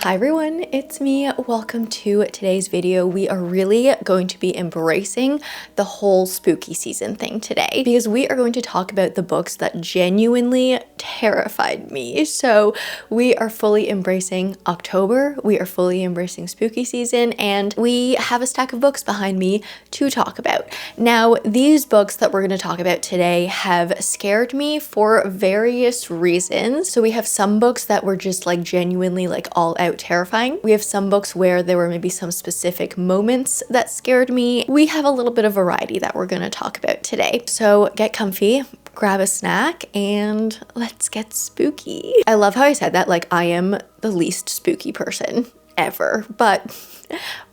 Hi everyone, it's me. Welcome to today's video. We are really going to be embracing the whole spooky season thing today because we are going to talk about the books that genuinely terrified me. So we are fully embracing October, we are fully embracing spooky season, and we have a stack of books behind me to talk about. Now, these books that we're going to talk about today have scared me for various reasons. So we have some books that were just like genuinely like all out terrifying. We have some books where there were maybe some specific moments that scared me. We have a little bit of variety that we're going to talk about today. So get comfy, grab a snack, and let's get spooky. I love how I said that like I am the least spooky person ever, but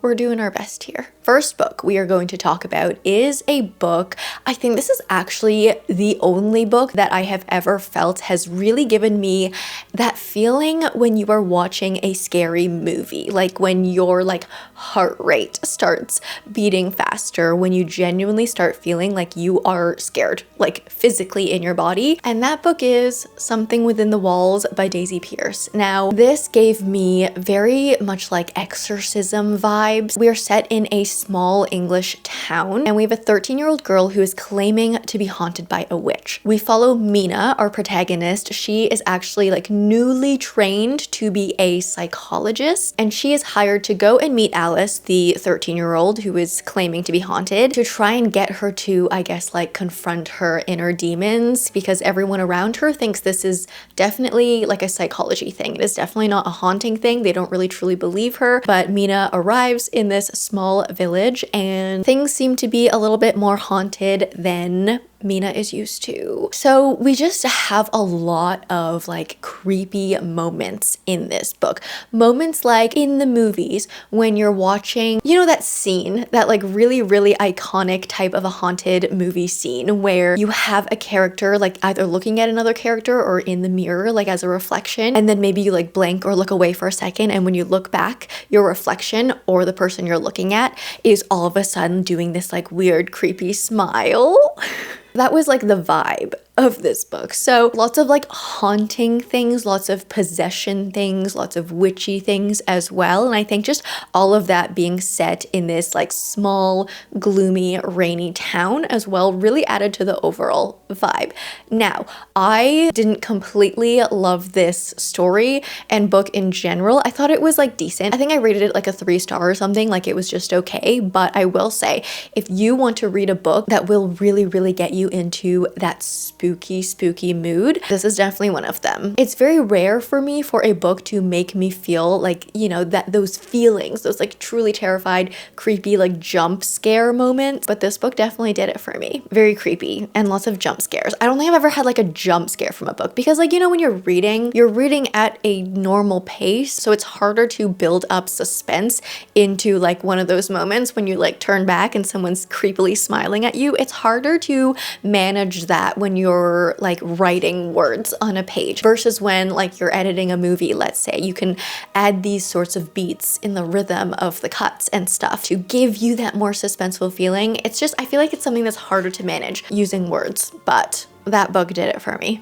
we're doing our best here. First book we are going to talk about is a book. I think this is actually the only book that I have ever felt has really given me that feeling when you are watching a scary movie, like when your like heart rate starts beating faster, when you genuinely start feeling like you are scared, like physically in your body. And that book is Something Within the Walls by Daisy Pearce. Now, this gave me very much like exorcism vibes. We are set in a small English town and we have a 13-year-old girl who is claiming to be haunted by a witch. We follow Mina, our protagonist. She is actually like newly trained to be a psychologist, and she is hired to go and meet Alice, the 13-year-old who is claiming to be haunted, to try and get her to, I guess, like confront her inner demons, because everyone around her thinks this is definitely like a psychology thing. It is definitely not a haunting thing. They don't really truly believe her, but Mina arrives in this small village and things seem to be a little bit more haunted than Mina is used to. So we just have a lot of like creepy moments in this book. Moments like in the movies when you're watching, you know, that scene, that like really iconic type of a haunted movie scene where you have a character like either looking at another character or in the mirror like as a reflection, and then maybe you like blink or look away for a second, and when you look back, your reflection or the person you're looking at is all of a sudden doing this like weird creepy smile. That was like the vibe of this book. So lots of like haunting things, lots of possession things, lots of witchy things as well. And I think just all of that being set in this like small, gloomy, rainy town as well really added to the overall vibe. Now, I didn't completely love this story and book in general. I thought it was like decent. I think I rated it like a 3-star or something, like it was just okay. But I will say, if you want to read a book that will really get you into that spooky mood, this is definitely one of them. It's very rare for me for a book to make me feel like, you know, that those feelings, those like truly terrified, creepy, like jump scare moments, but this book definitely did it for me. Very creepy and lots of jump scares. I don't think I've ever had like a jump scare from a book because, like, you know, when you're reading at a normal pace, so it's harder to build up suspense into like one of those moments when you like turn back and someone's creepily smiling at you. It's harder to manage that when you're like writing words on a page versus when like you're editing a movie. Let's say you can add these sorts of beats in the rhythm of the cuts and stuff to give you that more suspenseful feeling. It's just, I feel like it's something that's harder to manage using words, but that book did it for me.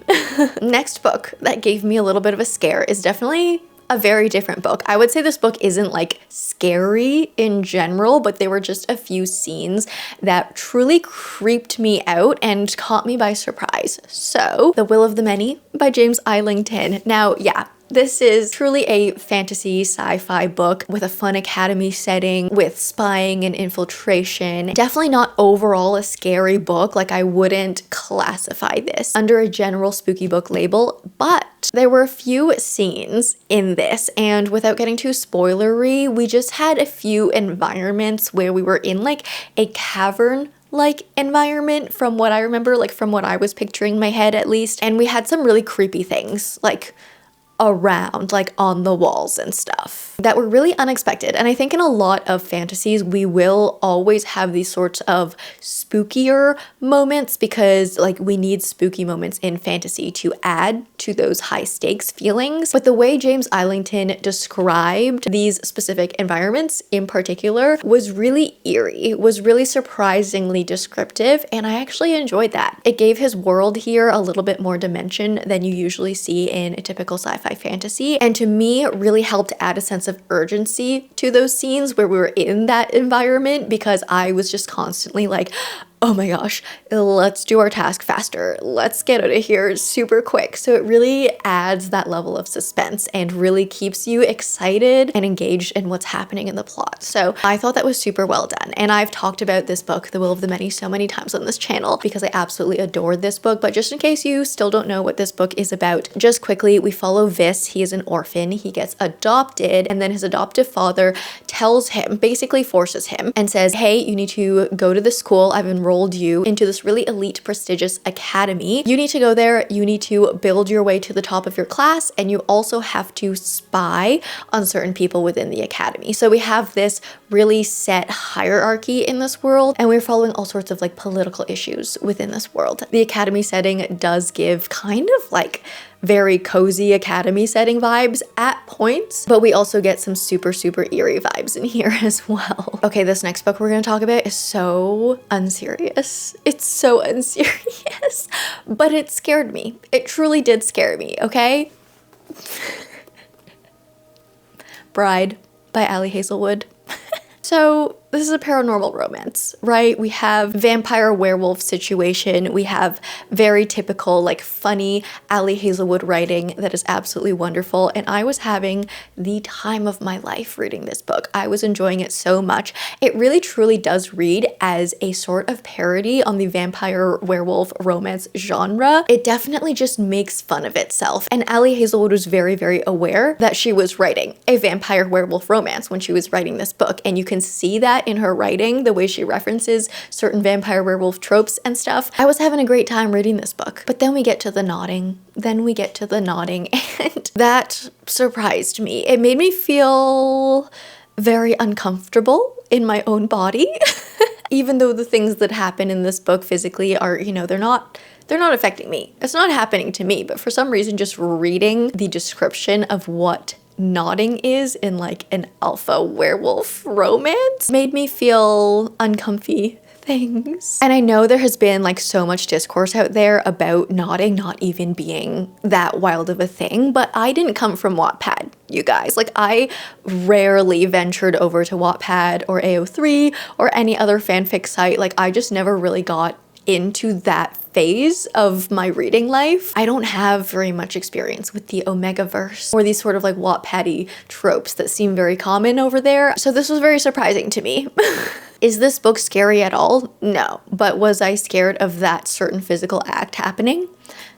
Next book that gave me a little bit of a scare is definitely a very different book. I would say this book isn't like scary in general, but there were just a few scenes that truly creeped me out and caught me by surprise. So, The Will of the Many by James Islington. Now, yeah, this is truly a fantasy sci-fi book with a fun academy setting, with spying and infiltration. Definitely not overall a scary book. Like, I wouldn't classify this under a general spooky book label, but there were a few scenes in this, and without getting too spoilery, we just had a few environments where we were in like a cavern like environment from what I remember, like from what I was picturing in my head at least. And we had some really creepy things like around, like on the walls and stuff, that were really unexpected. And I think in a lot of fantasies, we will always have these sorts of spookier moments because like we need spooky moments in fantasy to add to those high stakes feelings. But the way James Islington described these specific environments in particular was really eerie, was really surprisingly descriptive, and I actually enjoyed that. It gave his world here a little bit more dimension than you usually see in a typical sci-fi sci-fi fantasy, and to me really helped add a sense of urgency to those scenes where we were in that environment, because I was just constantly like, oh my gosh, let's do our task faster. Let's get out of here super quick. So it really adds that level of suspense and really keeps you excited and engaged in what's happening in the plot. So I thought that was super well done. And I've talked about this book, The Will of the Many, so many times on this channel because I absolutely adored this book. But just in case you still don't know what this book is about, just quickly, we follow Vis. He is an orphan. He gets adopted, and then his adoptive father tells him, basically forces him, and says, hey, you need to go to the school. I've enrolled you into this really elite, prestigious academy. You need to go there. You need to build your way to the top of your class, and you also have to spy on certain people within the academy. So we have this really set hierarchy in this world, and we're following all sorts of like political issues within this world. The academy setting does give kind of like very cozy academy setting vibes at points, but we also get some super, super eerie vibes in here as well. Okay, this next book we're gonna talk about is so unserious. It's so unserious, but it scared me. It truly did scare me, okay? Bride by Hazelwood. So this is a paranormal romance, right? We have vampire werewolf situation. We have very typical, like funny Hazelwood writing that is absolutely wonderful. And I was having the time of my life reading this book. I was enjoying it so much. It really truly does read as a sort of parody on the vampire werewolf romance genre. It definitely just makes fun of itself. And Hazelwood was very, very aware that she was writing a vampire werewolf romance when she was writing this book. And you can see that in her writing, the way she references certain vampire werewolf tropes and stuff. I was having a great time reading this book. But then we get to the nodding. And that surprised me. It made me feel very uncomfortable in my own body. Even though the things that happen in this book physically are, you know, they're not affecting me. It's not happening to me, but for some reason just reading the description of what nodding is in like an alpha werewolf romance made me feel uncomfy things. And I know there has been like so much discourse out there about nodding not even being that wild of a thing, but I didn't come from Wattpad, you guys. Like I rarely ventured over to Wattpad or AO3 or any other fanfic site. Like I just never really got into that phase of my reading life. I don't have very much experience with the Omegaverse or these sort of like Wattpad-y tropes that seem very common over there. So this was very surprising to me. Is this book scary at all? No. But was I scared of that certain physical act happening?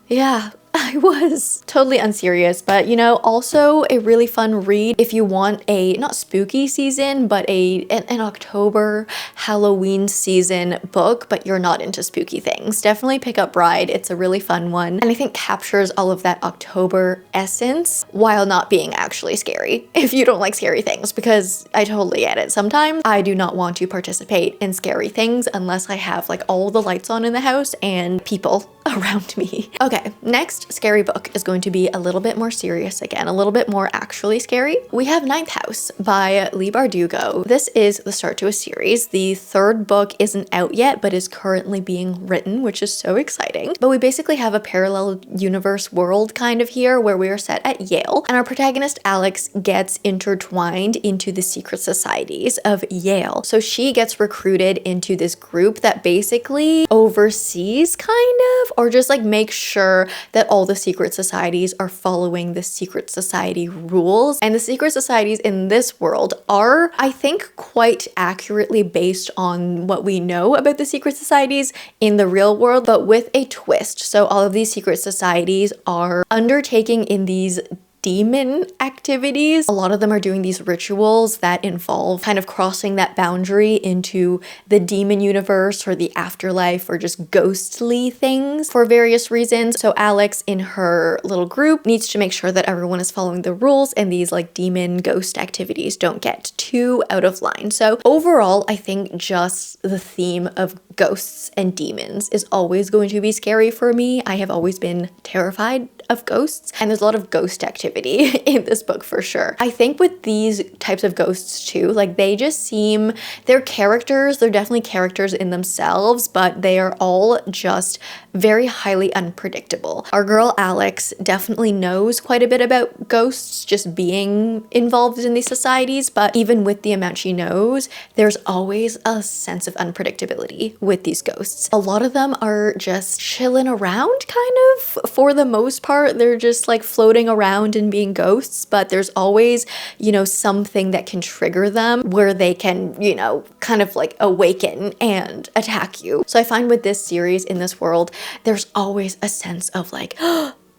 Yeah, I was. Totally unserious, but you know, also a really fun read if you want a, not spooky season, but an October Halloween season book, but you're not into spooky things. Definitely pick up Bride. It's a really fun one, and I think captures all of that October essence while not being actually scary, if you don't like scary things, because I totally get it. Sometimes I do not want to participate in scary things unless I have like all the lights on in the house and people around me. Okay, next scary book is going to be a little bit more serious again, a little bit more actually scary. We have Ninth House by Leigh Bardugo. This is the start to a series. The third book isn't out yet, but is currently being written, which is so exciting. But we basically have a parallel universe world kind of here where we are set at Yale, and our protagonist Alix gets intertwined into the secret societies of Yale. So she gets recruited into this group that basically oversees kind of, or just like makes sure that all the secret societies are following the secret society rules. And the secret societies in this world are, I think, quite accurately based on what we know about the secret societies in the real world, but with a twist. So all of these secret societies are undertaking in these demon activities. A lot of them are doing these rituals that involve kind of crossing that boundary into the demon universe or the afterlife or just ghostly things for various reasons. So Alix in her little group needs to make sure that everyone is following the rules and these like demon ghost activities don't get too out of line. So overall, I think just the theme of ghosts and demons is always going to be scary for me. I have always been terrified of ghosts, and there's a lot of ghost activity activity in this book for sure. I think with these types of ghosts too, like they just seem, they're characters, they're definitely characters in themselves, but they are all just very highly unpredictable. Our girl Alix definitely knows quite a bit about ghosts just being involved in these societies, but even with the amount she knows, there's always a sense of unpredictability with these ghosts. A lot of them are just chilling around kind of for the most part. They're just like floating around and being ghosts, but there's always, you know, something that can trigger them where they can, you know, kind of like awaken and attack you. So I find with this series in this world, there's always a sense of like,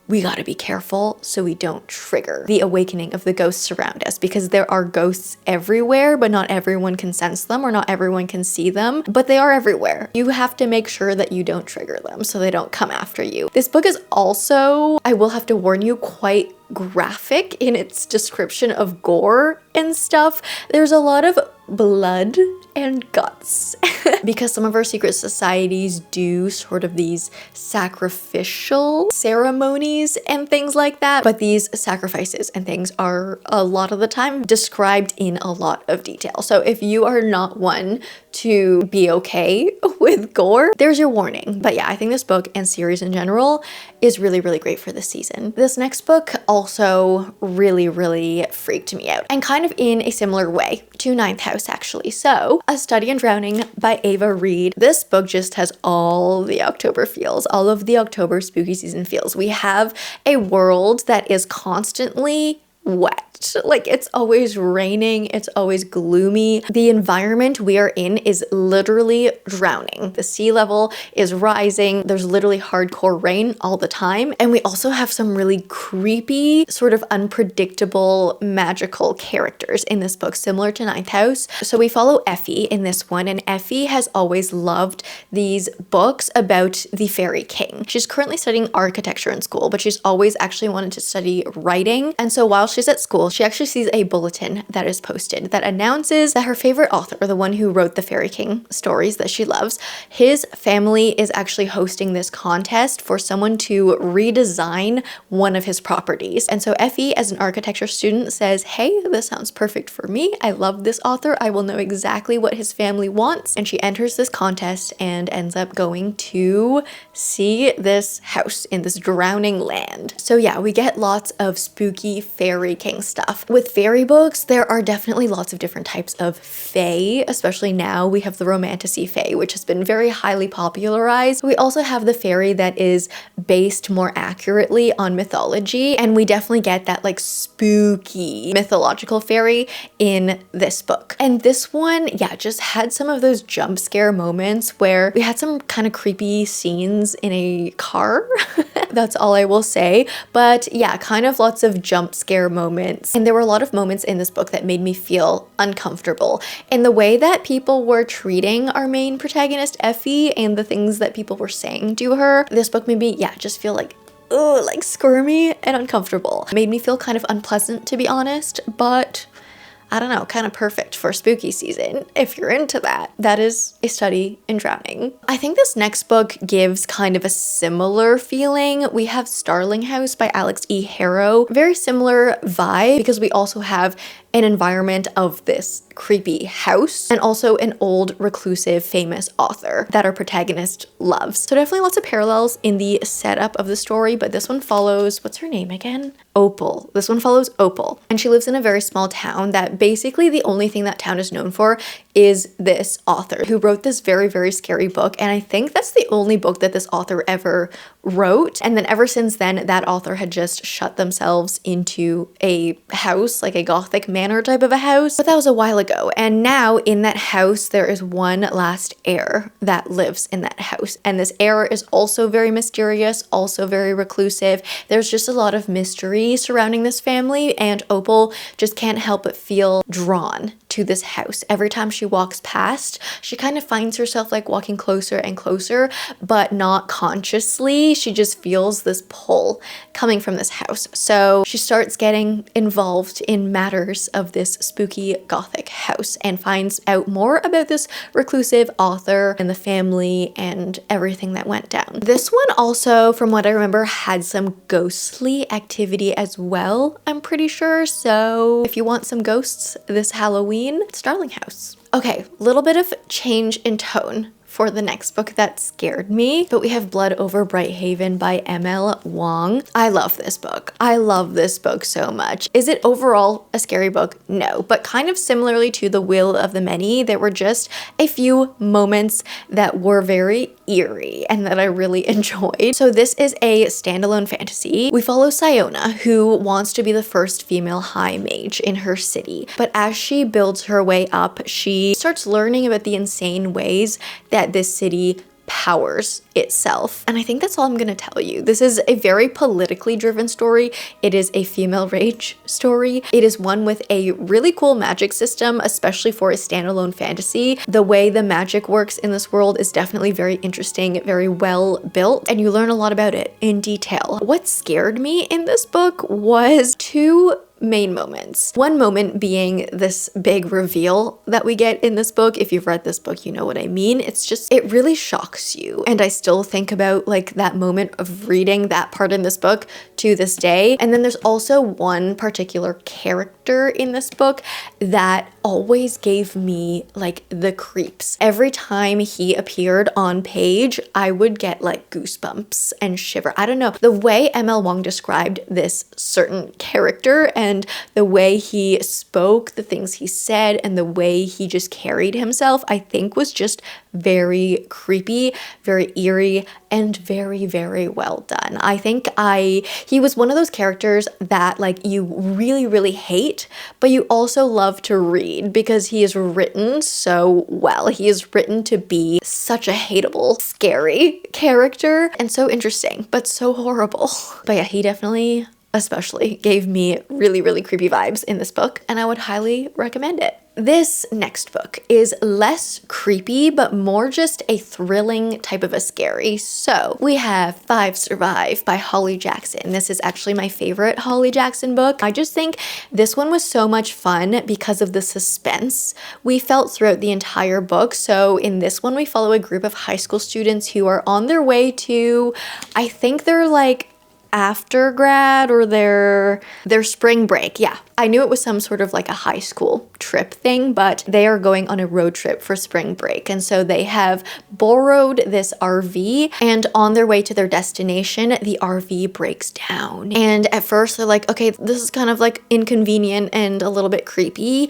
we gotta be careful so we don't trigger the awakening of the ghosts around us, because there are ghosts everywhere, but not everyone can sense them or not everyone can see them, but they are everywhere. You have to make sure that you don't trigger them so they don't come after you. This book is also, I will have to warn you, quite graphic in its description of gore and stuff. There's a lot of blood and guts because some of our secret societies do sort of these sacrificial ceremonies and things like that, but these sacrifices and things are a lot of the time described in a lot of detail. So if you are not one to be okay with gore, there's your warning. But yeah, I think this book and series in general is really, really great for this season. This next book also really, really freaked me out, and kind of in a similar way to Ninth House actually. So, A Study in Drowning by Ava Reid. This book just has all the October feels, all of the October spooky season feels. We have a world that is constantly wet. Like it's always raining, it's always gloomy. The environment we are in is literally drowning. The sea level is rising. There's literally hardcore rain all the time. And we also have some really creepy, sort of unpredictable, magical characters in this book, similar to Ninth House. So we follow Effie in this one, and Effie has always loved these books about the Fairy King. She's currently studying architecture in school, but she's always actually wanted to study writing. And so while she's at school, she actually sees a bulletin that is posted that announces that her favorite author, the one who wrote the Fairy King stories that she loves, his family is actually hosting this contest for someone to redesign one of his properties. And so Effie, as an architecture student, says, hey, this sounds perfect for me. I love this author. I will know exactly what his family wants. And she enters this contest and ends up going to see this house in this drowning land. So yeah, we get lots of spooky Fairy King stuff. With fairy books, there are definitely lots of different types of fae, especially now we have the romantasy fae, which has been very highly popularized. We also have the fairy that is based more accurately on mythology, and we definitely get that like spooky mythological fairy in this book. And this one, yeah, just had some of those jump scare moments where we had some kind of creepy scenes in a car. That's all I will say. But yeah, kind of lots of jump scare moments. And there were a lot of moments in this book that made me feel uncomfortable. And the way that people were treating our main protagonist, Effie, and the things that people were saying to her, this book made me, yeah, just feel like, ugh, like squirmy and uncomfortable. It made me feel kind of unpleasant, to be honest, but I don't know, kind of perfect for spooky season if you're into that. That is A Study in Drowning. I think this next book gives kind of a similar feeling. We have Starling House by Alix E. Harrow. Very similar vibe because we also have an environment of this creepy house and also an old reclusive famous author that our protagonist loves. So definitely lots of parallels in the setup of the story, but this one follows, what's her name again? Opal. This one follows Opal, and she lives in a very small town that basically the only thing that town is known for is this author who wrote this very, very scary book. And I think that's the only book that this author ever wrote. And then ever since then, that author had just shut themselves into a house, like a gothic manor type of a house. But that was a while ago. And now in that house, there is one last heir that lives in that house. And this heir is also very mysterious, also very reclusive. There's just a lot of mystery surrounding this family, and Opal just can't help but feel drawn to this house. Every time she walks past, she kind of finds herself like walking closer and closer, but not consciously. She just feels this pull coming from this house. So she starts getting involved in matters of this spooky gothic house and finds out more about this reclusive author and the family and everything that went down. This one also, from what I remember, had some ghostly activity as well, I'm pretty sure. So if you want some ghosts this Halloween, Starling House. Okay, little bit of change in tone for the next book that scared me, but we have Blood Over Brighthaven by M.L. Wang. I love this book. I love this book so much. Is it overall a scary book? No, but kind of similarly to The Will of the Many, there were just a few moments that were very eerie and that I really enjoyed. So this is a standalone fantasy. We follow Siona, who wants to be the first female high mage in her city, but as she builds her way up, she starts learning about the insane ways that this city powers itself. And I think that's all I'm gonna tell you. This is a very politically driven story. It is a female rage story. It is one with a really cool magic system, especially for a standalone fantasy. The way the magic works in this world is definitely very interesting, very well built, and you learn a lot about it in detail. What scared me in this book was two main moments. One moment being this big reveal that we get in this book. If you've read this book, you know what I mean. It's just, it really shocks you. And I still think about like that moment of reading that part in this book to this day. And then there's also one particular character in this book that always gave me like the creeps. Every time he appeared on page, I would get like goosebumps and shiver. I don't know. The way M.L. Wang described this certain character and the way he spoke, the things he said, and the way he just carried himself, I think was just very creepy, very eerie, and very, very well done. I think he was one of those characters that like you really, really hate, but you also love to read because he is written so well. He is written to be such a hateable, scary character and so interesting, but so horrible. But yeah, he definitely especially gave me really, really creepy vibes in this book, and I would highly recommend it. This next book is less creepy, but more just a thrilling type of a scary. So we have Five Survive by Holly Jackson. This is actually my favorite Holly Jackson book. I just think this one was so much fun because of the suspense we felt throughout the entire book. So in this one, we follow a group of high school students who are on their way to, I think they're like after grad or their spring break. Yeah, I knew it was some sort of like a high school trip thing, but they are going on a road trip for spring break. And so they have borrowed this RV, and on their way to their destination, the RV breaks down. And at first they're like, okay, this is kind of like inconvenient and a little bit creepy.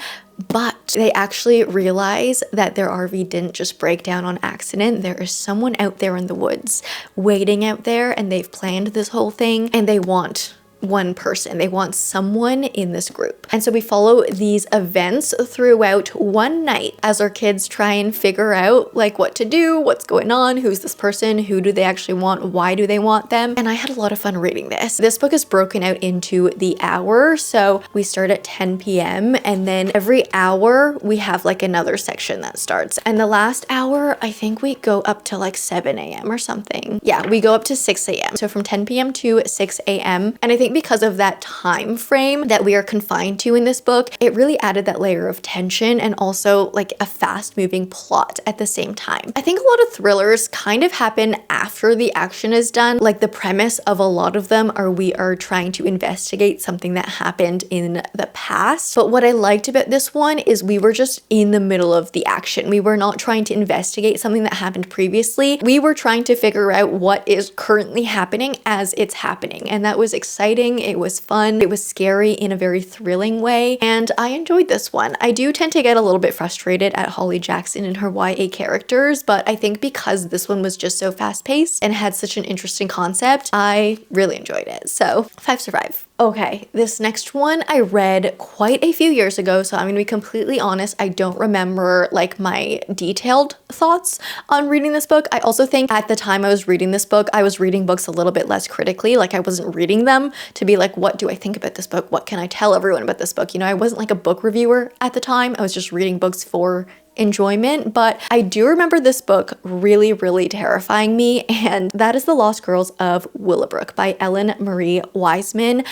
But they actually realize that their RV didn't just break down on accident. There is someone out there in the woods waiting out there, and they've planned this whole thing, and they want one person. They want someone in this group. And so we follow these events throughout one night as our kids try and figure out like what to do, what's going on, who's this person, who do they actually want, why do they want them. And I had a lot of fun reading this. This book is broken out into the hour. So we start at 10 p.m. and then every hour we have like another section that starts. And the last hour, I think we go up to like 7 a.m. or something. Yeah, we go up to 6 a.m. So from 10 p.m. to 6 a.m. And I think because of that time frame that we are confined to in this book, it really added that layer of tension and also like a fast moving plot at the same time. I think a lot of thrillers kind of happen after the action is done. Like the premise of a lot of them are we are trying to investigate something that happened in the past. But what I liked about this one is we were just in the middle of the action. We were not trying to investigate something that happened previously. We were trying to figure out what is currently happening as it's happening. And that was exciting. It was fun. It was scary in a very thrilling way. And I enjoyed this one. I do tend to get a little bit frustrated at Holly Jackson and her YA characters, but I think because this one was just so fast paced and had such an interesting concept, I really enjoyed it. So Five Survive. Okay, this next one I read quite a few years ago, so I'm gonna be completely honest, I don't remember like my detailed thoughts on reading this book. I also think at the time I was reading this book, I was reading books a little bit less critically, like I wasn't reading them to be like, what do I think about this book? What can I tell everyone about this book? You know, I wasn't like a book reviewer at the time, I was just reading books for enjoyment, but I do remember this book really terrifying me, and that is The Lost Girls of Willowbrook by Ellen Marie Wiseman.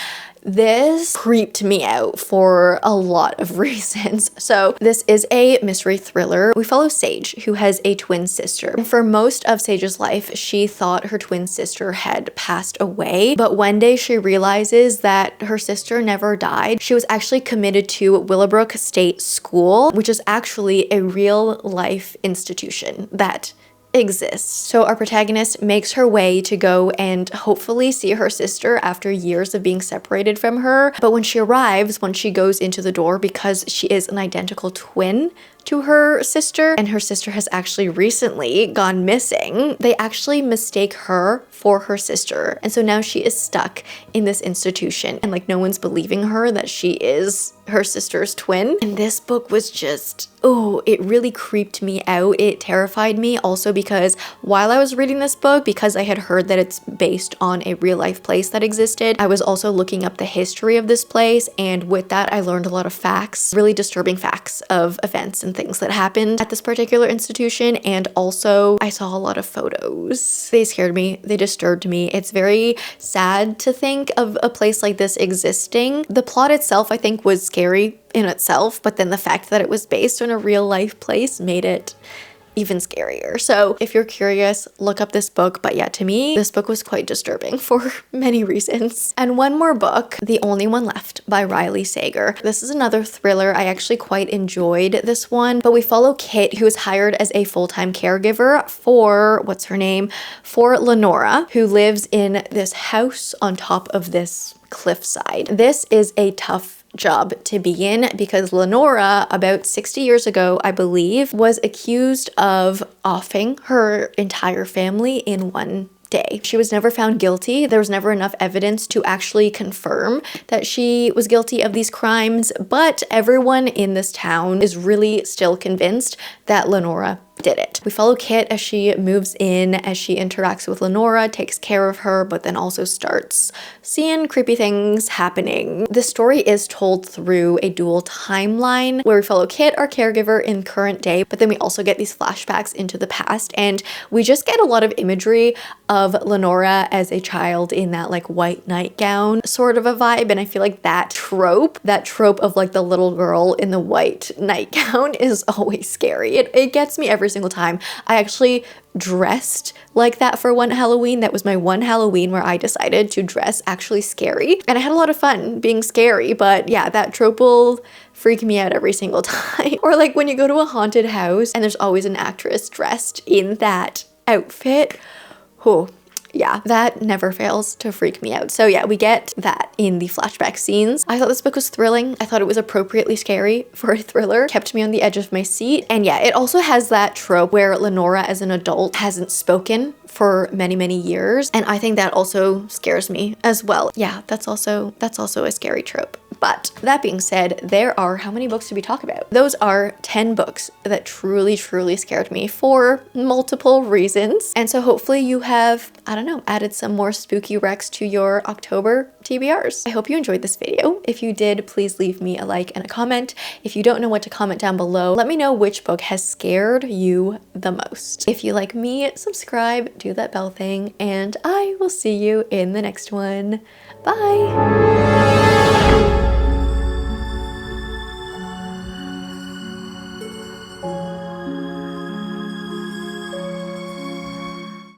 This creeped me out for a lot of reasons. So this is a mystery thriller. We follow Sage, who has a twin sister. And for most of Sage's life, she thought her twin sister had passed away, but one day she realizes that her sister never died. She was actually committed to Willowbrook State School, which is actually a real life institution that exists. So our protagonist makes her way to go and hopefully see her sister after years of being separated from her. But when she arrives, when she goes into the door, because she is an identical twin to her sister, and her sister has actually recently gone missing, they actually mistake her for her sister. And so now she is stuck in this institution, and like no one's believing her that she is her sister's twin. And this book was just, oh, it really creeped me out. It terrified me also because while I was reading this book, because I had heard that it's based on a real life place that existed, I was also looking up the history of this place, and with that I learned a lot of facts, really disturbing facts of events and things that happened at this particular institution. And also I saw a lot of photos. They scared me, they disturbed me. It's very sad to think of a place like this existing. The plot itself I think was scary in itself, but then the fact that it was based on a real life place made it even scarier. So if you're curious, look up this book. But yeah, to me, this book was quite disturbing for many reasons. And one more book, The Only One Left by Riley Sager. This is another thriller. I actually quite enjoyed this one, but we follow Kit, who is hired as a full-time caregiver for, what's her name? For Lenora, who lives in this house on top of this cliffside. This is a tough job to be in because Lenora, about 60 years ago, I believe, was accused of offing her entire family in one day. She was never found guilty. There was never enough evidence to actually confirm that she was guilty of these crimes, but everyone in this town is really still convinced that Lenora did it. We follow Kit as she moves in, as she interacts with Lenora, takes care of her, but then also starts seeing creepy things happening. The story is told through a dual timeline where we follow Kit, our caregiver, in current day, but then we also get these flashbacks into the past, and we just get a lot of imagery of Lenora as a child in that like white nightgown sort of a vibe. And I feel like that trope of like the little girl in the white nightgown is always scary. It gets me every single time. I actually dressed like that for one Halloween. That was my one Halloween where I decided to dress actually scary, and I had a lot of fun being scary. But yeah, that trope will freak me out every single time. Or like when you go to a haunted house and there's always an actress dressed in that outfit. Oh, yeah, that never fails to freak me out. So yeah, we get that in the flashback scenes. I thought this book was thrilling. I thought it was appropriately scary for a thriller. Kept me on the edge of my seat. And yeah, it also has that trope where Lenora as an adult hasn't spoken for many years. And I think that also scares me as well. Yeah, that's also a scary trope. But that being said, there are, how many books did we talk about? Those are 10 books that truly scared me for multiple reasons. And so hopefully you have, I don't know, added some more spooky recs to your October TBRs. I hope you enjoyed this video. If you did, please leave me a like and a comment. If you don't know what to comment down below, let me know which book has scared you the most. If you like me, subscribe, do that bell thing, and I will see you in the next one. Bye!